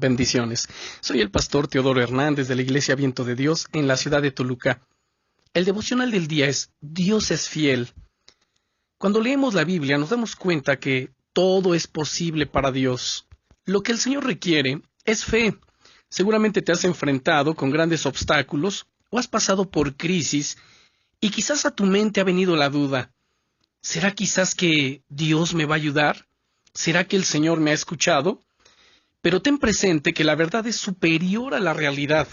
Bendiciones. Soy el pastor Teodoro Hernández de la Iglesia Viento de Dios en la ciudad de Toluca. El devocional del día es Dios es fiel. Cuando leemos la Biblia nos damos cuenta que todo es posible para Dios. Lo que el Señor requiere es fe. Seguramente te has enfrentado con grandes obstáculos o has pasado por crisis y quizás a tu mente ha venido la duda. ¿Será quizás que Dios me va a ayudar? ¿Será que el Señor me ha escuchado? Pero ten presente que la verdad es superior a la realidad.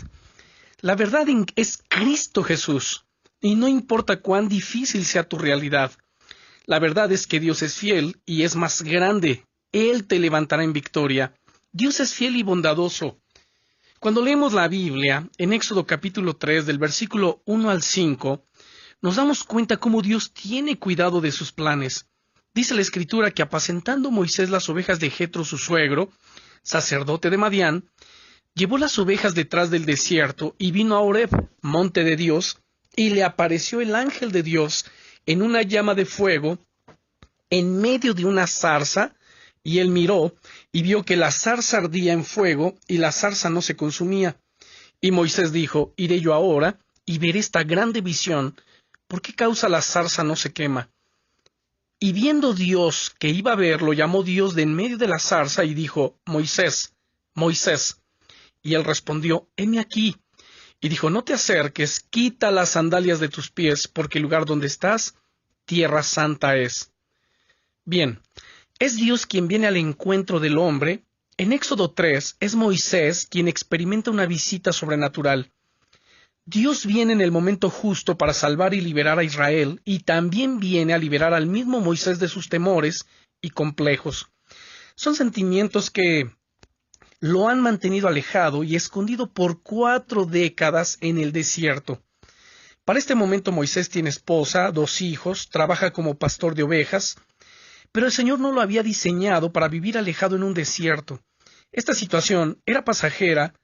La verdad es Cristo Jesús, y no importa cuán difícil sea tu realidad. La verdad es que Dios es fiel y es más grande. Él te levantará en victoria. Dios es fiel y bondadoso. Cuando leemos la Biblia, en Éxodo capítulo 3, del versículo 1 al 5, nos damos cuenta cómo Dios tiene cuidado de sus planes. Dice la Escritura que apacentando Moisés las ovejas de Jetro su suegro, sacerdote de Madián, llevó las ovejas detrás del desierto y vino a Horeb, monte de Dios, y le apareció el ángel de Dios en una llama de fuego en medio de una zarza, y él miró y vio que la zarza ardía en fuego y la zarza no se consumía. Y Moisés dijo: iré yo ahora y veré esta grande visión, ¿por qué causa la zarza no se quema? Y viendo Dios que iba a verlo, llamó Dios de en medio de la zarza y dijo: Moisés, Moisés. Y él respondió: heme aquí. Y dijo: no te acerques, quita las sandalias de tus pies, porque el lugar donde estás, tierra santa es. Bien, es Dios quien viene al encuentro del hombre. En Éxodo 3 es Moisés quien experimenta una visita sobrenatural. Dios viene en el momento justo para salvar y liberar a Israel, y también viene a liberar al mismo Moisés de sus temores y complejos. Son sentimientos que lo han mantenido alejado y escondido por 4 décadas en el desierto. Para este momento Moisés tiene esposa, 2 hijos, trabaja como pastor de ovejas, pero el Señor no lo había diseñado para vivir alejado en un desierto. Esta situación era pasajera.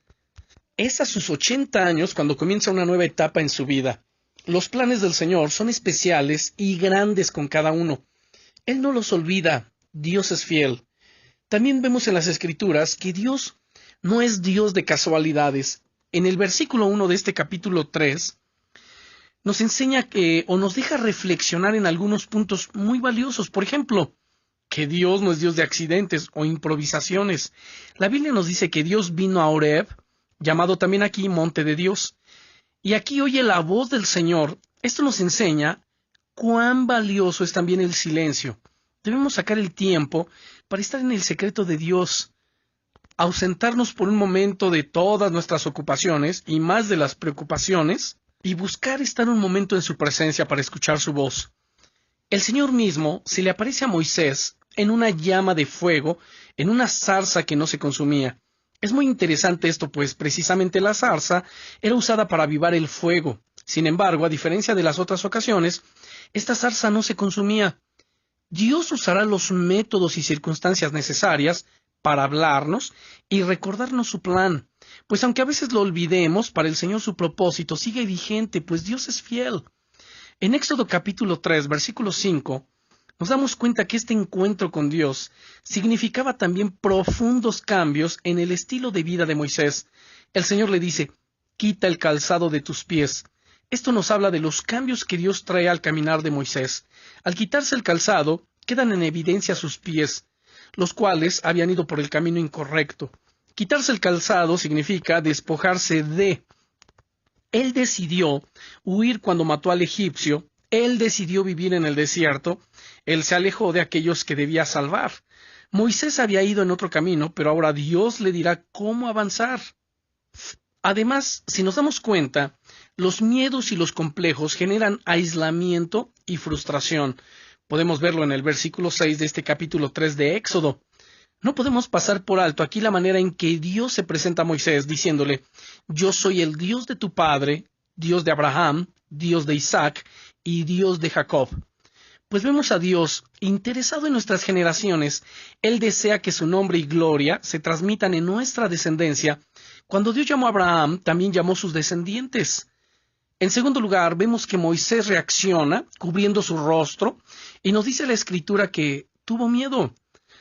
Es a sus 80 años cuando comienza una nueva etapa en su vida. Los planes del Señor son especiales y grandes con cada uno. Él no los olvida. Dios es fiel. También vemos en las Escrituras que Dios no es Dios de casualidades. En el versículo 1 de este capítulo 3, nos enseña o nos deja reflexionar en algunos puntos muy valiosos. Por ejemplo, que Dios no es Dios de accidentes o improvisaciones. La Biblia nos dice que Dios vino a Horeb, llamado también aquí Monte de Dios, y aquí oye la voz del Señor. Esto nos enseña cuán valioso es también el silencio. Debemos sacar el tiempo para estar en el secreto de Dios, ausentarnos por un momento de todas nuestras ocupaciones y más de las preocupaciones, y buscar estar un momento en su presencia para escuchar su voz. El Señor mismo se le aparece a Moisés en una llama de fuego, en una zarza que no se consumía. Es muy interesante esto, pues precisamente la zarza era usada para avivar el fuego. Sin embargo, a diferencia de las otras ocasiones, esta zarza no se consumía. Dios usará los métodos y circunstancias necesarias para hablarnos y recordarnos su plan. Pues aunque a veces lo olvidemos, para el Señor su propósito sigue vigente, pues Dios es fiel. En Éxodo capítulo 3, versículo 5, nos damos cuenta que este encuentro con Dios significaba también profundos cambios en el estilo de vida de Moisés. El Señor le dice: quita el calzado de tus pies. Esto nos habla de los cambios que Dios trae al caminar de Moisés. Al quitarse el calzado, quedan en evidencia sus pies, los cuales habían ido por el camino incorrecto. Quitarse el calzado significa despojarse de. Él decidió huir cuando mató al egipcio. Él decidió vivir en el desierto. Él se alejó de aquellos que debía salvar. Moisés había ido en otro camino, pero ahora Dios le dirá cómo avanzar. Además, si nos damos cuenta, los miedos y los complejos generan aislamiento y frustración. Podemos verlo en el versículo 6 de este capítulo 3 de Éxodo. No podemos pasar por alto aquí la manera en que Dios se presenta a Moisés, diciéndole: yo soy el Dios de tu padre, Dios de Abraham, Dios de Isaac y Dios de Jacob. Pues vemos a Dios interesado en nuestras generaciones. Él desea que su nombre y gloria se transmitan en nuestra descendencia. Cuando Dios llamó a Abraham, también llamó a sus descendientes. En segundo lugar, vemos que Moisés reacciona cubriendo su rostro, y nos dice la Escritura que tuvo miedo.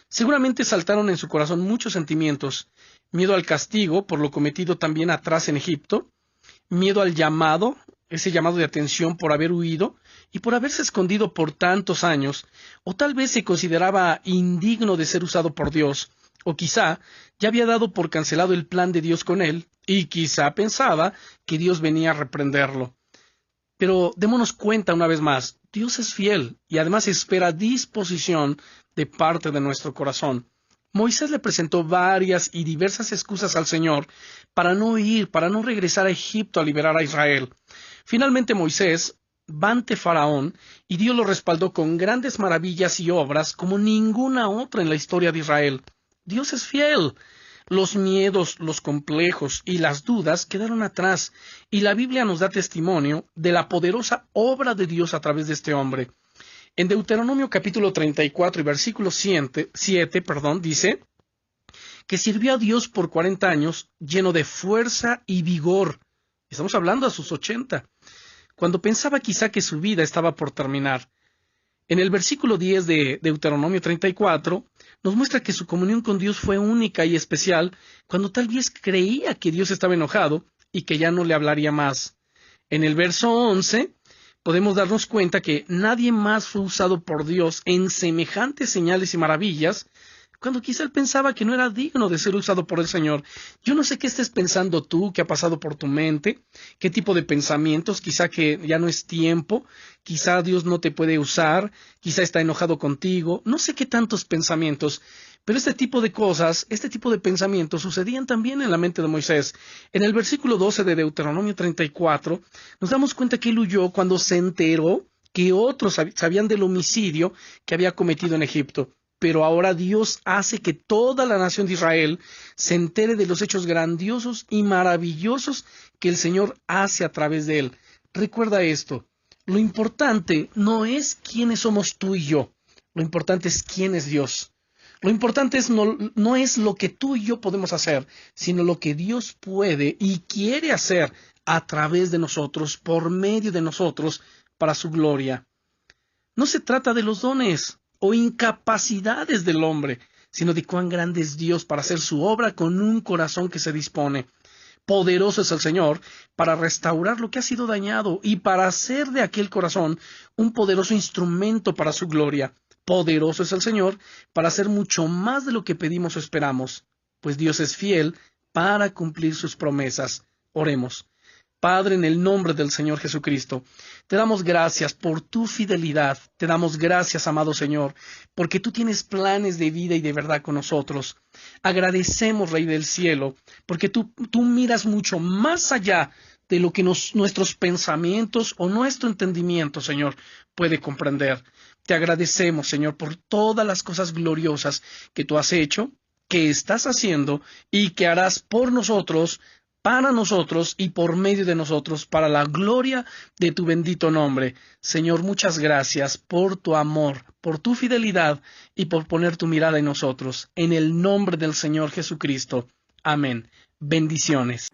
Seguramente saltaron en su corazón muchos sentimientos. miedo al castigo por lo cometido también atrás en Egipto, miedo al llamado, ese llamado de atención por haber huido y por haberse escondido por tantos años, o tal vez se consideraba indigno de ser usado por Dios, o quizá ya había dado por cancelado el plan de Dios con él, y quizá pensaba que Dios venía a reprenderlo. Pero démonos cuenta una vez más, Dios es fiel y además espera disposición de parte de nuestro corazón. Moisés le presentó varias y diversas excusas al Señor para no ir, para no regresar a Egipto a liberar a Israel. Finalmente Moisés va ante Faraón y Dios lo respaldó con grandes maravillas y obras como ninguna otra en la historia de Israel. Dios es fiel. Los miedos, los complejos y las dudas quedaron atrás, y la Biblia nos da testimonio de la poderosa obra de Dios a través de este hombre. En Deuteronomio capítulo 34 y versículo 7, dice que sirvió a Dios por 40 años lleno de fuerza y vigor. Estamos hablando a sus 80, cuando pensaba quizá que su vida estaba por terminar. En el versículo 10 de Deuteronomio 34 nos muestra que su comunión con Dios fue única y especial cuando tal vez creía que Dios estaba enojado y que ya no le hablaría más. En el verso 11 podemos darnos cuenta que nadie más fue usado por Dios en semejantes señales y maravillas, cuando quizá él pensaba que no era digno de ser usado por el Señor. Yo no sé qué estés pensando tú, qué ha pasado por tu mente, qué tipo de pensamientos, quizá que ya no es tiempo, quizá Dios no te puede usar, quizá está enojado contigo, no sé qué tantos pensamientos, pero este tipo de cosas, este tipo de pensamientos sucedían también en la mente de Moisés. En el versículo 12 de Deuteronomio 34, nos damos cuenta que él huyó cuando se enteró que otros sabían del homicidio que había cometido en Egipto. Pero ahora Dios hace que toda la nación de Israel se entere de los hechos grandiosos y maravillosos que el Señor hace a través de él. Recuerda esto, lo importante no es quiénes somos tú y yo, lo importante es quién es Dios. Lo importante no es lo que tú y yo podemos hacer, sino lo que Dios puede y quiere hacer a través de nosotros, por medio de nosotros, para su gloria. No se trata de los dones o incapacidades del hombre, sino de cuán grande es Dios para hacer su obra con un corazón que se dispone. Poderoso es el Señor para restaurar lo que ha sido dañado y para hacer de aquel corazón un poderoso instrumento para su gloria. Poderoso es el Señor para hacer mucho más de lo que pedimos o esperamos, pues Dios es fiel para cumplir sus promesas. Oremos. Padre, en el nombre del Señor Jesucristo, te damos gracias por tu fidelidad, te damos gracias, amado Señor, porque tú tienes planes de vida y de verdad con nosotros. Agradecemos, Rey del Cielo, porque tú miras mucho más allá de lo que nuestros pensamientos o nuestro entendimiento, Señor, puede comprender. Te agradecemos, Señor, por todas las cosas gloriosas que tú has hecho, que estás haciendo y que harás por nosotros, para nosotros y por medio de nosotros, para la gloria de tu bendito nombre. Señor, muchas gracias por tu amor, por tu fidelidad y por poner tu mirada en nosotros. En el nombre del Señor Jesucristo. Amén. Bendiciones.